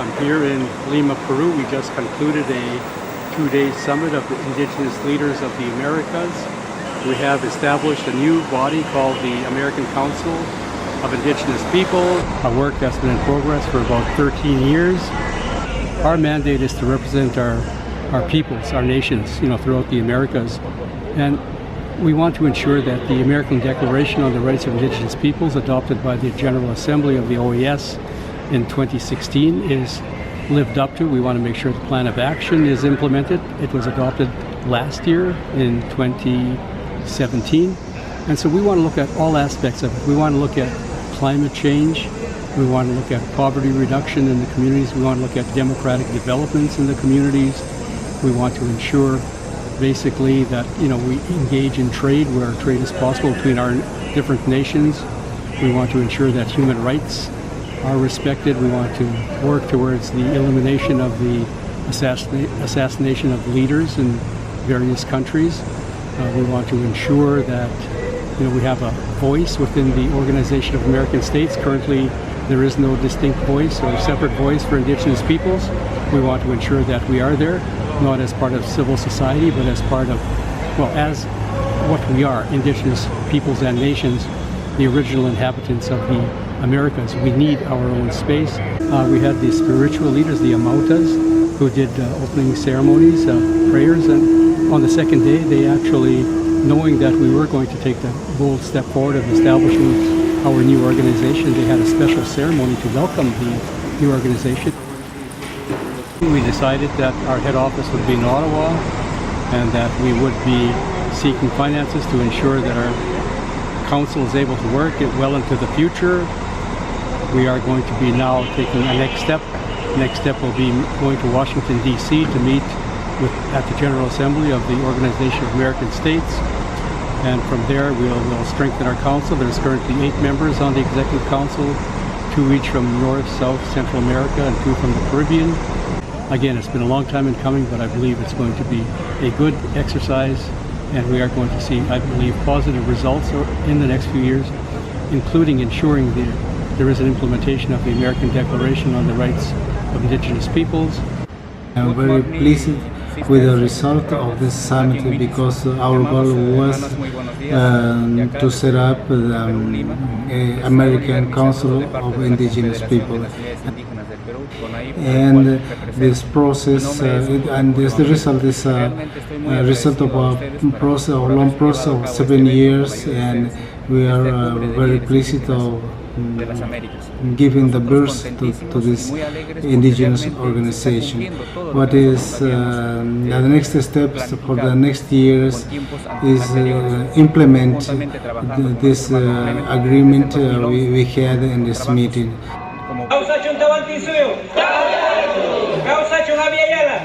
I'm here in Lima, Peru. We just concluded a 2-day summit of the Indigenous leaders of the Americas. We have established a new body called the American Council of Indigenous People, a work that's been in progress for about 13 years. Our mandate is to represent our peoples, our nations, throughout the Americas. And we want to ensure that the American Declaration on the Rights of Indigenous Peoples, adopted by the General Assembly of the OAS in 2016, is lived up to. We want to make sure the plan of action is implemented. It was adopted last year in 2017. And so we want to look at all aspects of it. We want to look at climate change. We want to look at poverty reduction in the communities. We want to look at democratic developments in the communities. We want to ensure basically that we engage in trade where trade is possible between our different nations. We want to ensure that human rights are respected. We want to work towards the elimination of the assassination of leaders in various countries. We want to ensure that we have a voice within the Organization of American States. Currently, there is no distinct voice or separate voice for Indigenous peoples. We want to ensure that we are there, not as part of civil society, but as part of, as what we are, Indigenous peoples and nations, the original inhabitants of the Americas. We need our own space. We had the spiritual leaders, the Amautas, who did opening ceremonies, prayers, and on the second day, they actually, knowing that we were going to take the bold step forward of establishing our new organization, they had a special ceremony to welcome the new organization. We decided that our head office would be in Ottawa and that we would be seeking finances to ensure that our council is able to work it well into the future. We are going to be now taking a next step. Next step will be going to Washington, D.C. to meet at the General Assembly of the Organization of American States. And from there, we'll strengthen our council. There's currently 8 members on the Executive Council, 2 each from North, South, Central America, and 2 from the Caribbean. Again, it's been a long time in coming, but I believe it's going to be a good exercise, and we are going to see, I believe, positive results in the next few years, including ensuring there is an implementation of the American Declaration on the Rights of Indigenous Peoples. I'm very pleased with the result of this summit because our goal was to set up the American Council of Indigenous People. And this process, and this result is a result of a long process of 7 years, and we are very pleased of giving the birth to this indigenous organization. What is the next steps for the next years is implement this agreement we had in this meeting. Causa Chuntawanti Suyo. Causa Chungabiayala.